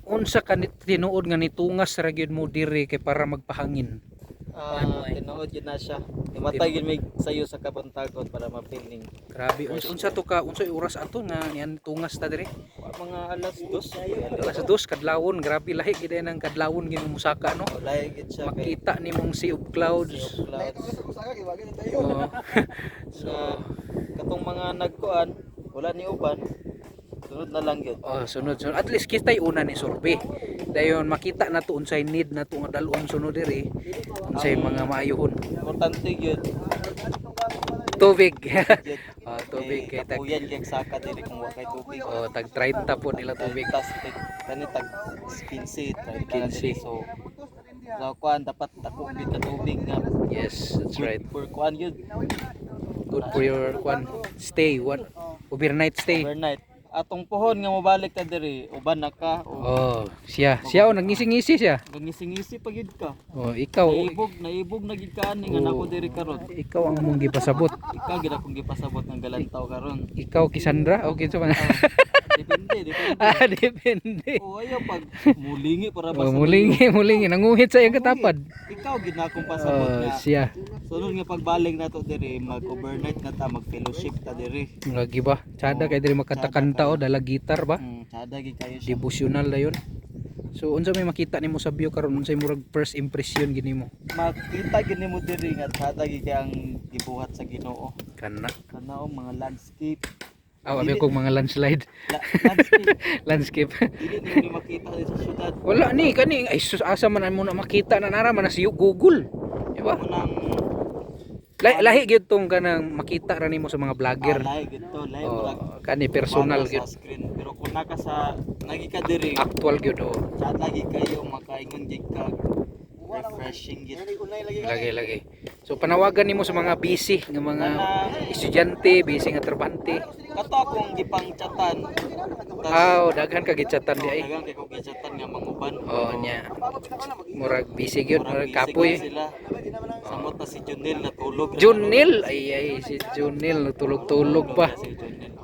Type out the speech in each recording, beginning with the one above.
unsa ka tinuod nga nitungas ra gyud mo diri kay para magpahangin? Tinuod yun na siya. Imatay yun may sayo sa kabuntagon para mapiling. Grabe, unsa to ka, unsay oras ato nga niyan tungas ta diri? Mga alas 2. Alas 2 kadlawon, grabe lahi gid nang kadlawon gid mo musaka no. Lahi gid siya kay Makita nimong sea of clouds. clouds. Oo. So, katong mga nagkuan, wala ni uban. Sunod na lang yun. Oh, sunod. At least kita'y una ni survey. Dayon makita na to unsay need na to nga dalon sunod diri. Unsay mga maayohon. Importante yun. Tubig. Tubig kay tag Tapuyan kay saka diri kung wa kay tubig. tag 30 po nila tubig. Tas kani tag 15, 15. So kuan dapat takubig ka tubig nga. Yes, that's right. For kuan yun. Good for your stay, overnight stay. Overnight. Atong pohon nga mobalik ta diri, uban na ka o Siya nagngisi-ngisi siya. gangisi-ngisi pa gyud ka. Ikaw Naibog na gid ka ani nga nako diri karon. ikaw ang mong gipasabot. Ikaw gid akong gipasabot ng galantaw karon. Ikaw Kisandra o kinsa man? Depende. Depende. O ayo pag mulingi para ba sa Mulingi nanguhit sa iyang katapad. Ikaw gid na akong pasabot nga. Siya. Sunod nga pagbalik nato diri, mag-overnight na ta, mag-fellowship ta diri. Lagi ba? Tsada kay diri makatakanta o dala gitar ba? Tsada gid kayo siya. Devotional na yun. So unsa may makita nimo sa view karon unsay murag first impression gini mo? Makita gid nimo diri nga tsada gid kay ang gibuhat sa Ginoo. Kana. Kanao mga landscape. Abi kog mga landslide. Landscape. Landscape. Dili ni makita diri sa syudad. Wala ni kani ay sus asa man mo na makita na nara man na si Google. Di ba? Unang Lahi gyud tong kanang makita ra nimo sa mga vlogger. lahi gid to, lahi murag Kani personal sa gyud. screen. Pero kung naka sa nagi ka diri, Actual gyud oh. tsada gid kayo makaingon gid ka. Refreshing gid. Lagi. So panawagan nimo sa mga busy nga mga estudyante, busy nga trabante. Kato akong gipang chatan. Daghan ka gitsatan di ay. Dagang kay ko gichatan nga manguban. Nya. Murag busy gyud, murag busy kapoy. sila. Samot na si Junil natulog. Junil, ay si Junil natulog-tulog pa. Si Junil.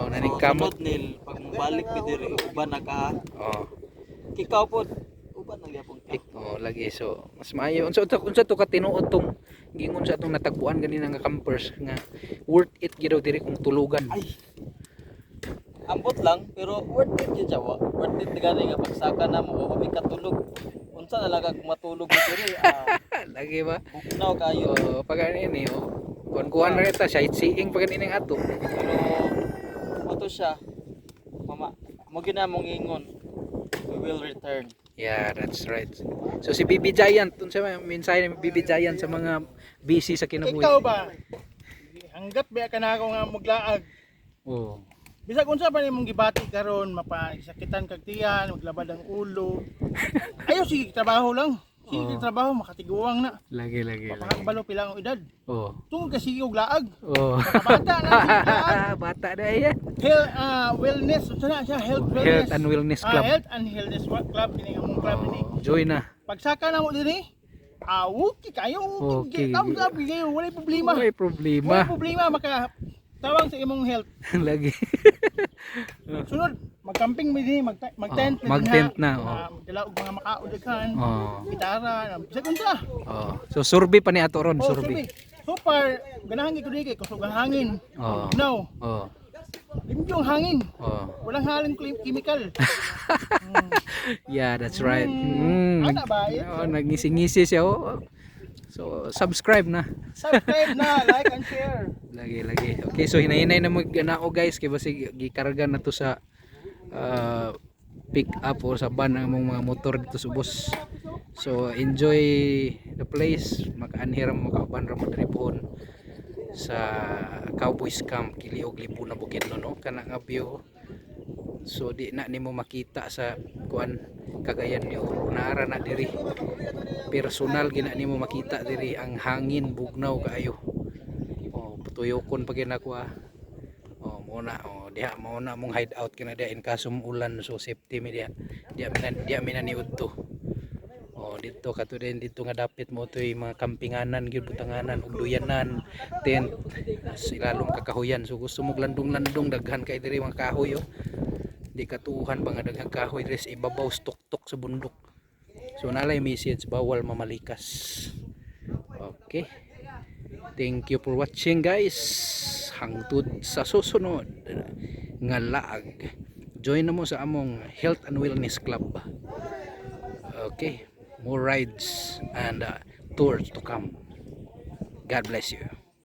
Naning kamot. Sunod nil pag mobalik mi diri uban na ka. Ikaw pod uban na gyapon ka. Lagi so mas maayo unsa to ka tinuod tong gingon sa atong natagpuan ganina nga campers nga worth it gyud daw diri kung tulugan. Ay. Ambot lang pero worth it gyud siya. Worth it gani nga pagsaka na mo kami katulog. Unsa na lang kag matulog mo diri? Lagi ba? Bugnaw kayo. Pag ini kuan ra ta sightseeing pag ini ato. Pero ato siya. Mama, mo ginamong ingon. We will return. Yeah, that's right. So si Bibi Giant, unsa may mensahe ni Bibi Giant sa mga busy sa kinabuhi? Ikaw ba? Hanggat ba ka na ako nga maglaag. Bisag unsa pa nimong gibati karon mapasakitan kag tiyan, maglabad ang ulo. Ayaw sige trabaho lang. Sige trabaho makatiguang na. Lagi. Pakakabalo pila ang edad. Tungod ka sige og laag. Bata na laag. Bata na yan. Wellness, unsa na siya? Health and Wellness Club. Health and Wellness Club kini among club ni. Join na. Pagsaka na mo diri, okay kayo. Okay. Tawag sabi kayo, wala problema. May problema. Wala problema maka tawag sa imong health. Lagi. Sunod, mag-camping mi dinhi, mag-tent mag-tent na. Dala og mga makaudaghan, gitara, bisag unsa. So survey pa ni ato ron, survey. So far, ganahan gid ko dili kay kusog ang hangin. No. Limpyo ang hangin. Walang halong chemical. Yeah, that's right. Ana ba? Nagngisi-ngisi siya. So subscribe na. Subscribe na, like and share. Lagi. Okay, so hinahinay na mag-anao guys kay basi gikarga na to sa pick up o sa van ang mga motor dito sa bus. So enjoy the place, makaanhiram makauban ra mo diri pohon sa Cowboys Camp Kiliog Libo na Bukidnon no kana nga view. So di na nimo makita sa kuan Cagayan ni Oro naara na diri. Personal gina nimo makita diri ang hangin bugnaw kaayo. Tuyokon pag ginakwa. Diha mo na mong hideout kina dia in kasum ulan so safety mi dia. Dia minaniud to. Dito kato din dito nga dapit mo toy mga kampinganan gyud butanganan ug duyanan tent ilalom kakahuyan so gusto mo landong-landong daghan kay diri mga kahoy di katuuhan ba nga daghang kahoy dres ibabaw tuktok sa bundok. So nalay message bawal mamalikas. Okay, thank you for watching guys. Hangtod sa susunod nga laag, join na mo sa among health and wellness club. Okay, more rides and tours to come. God bless you.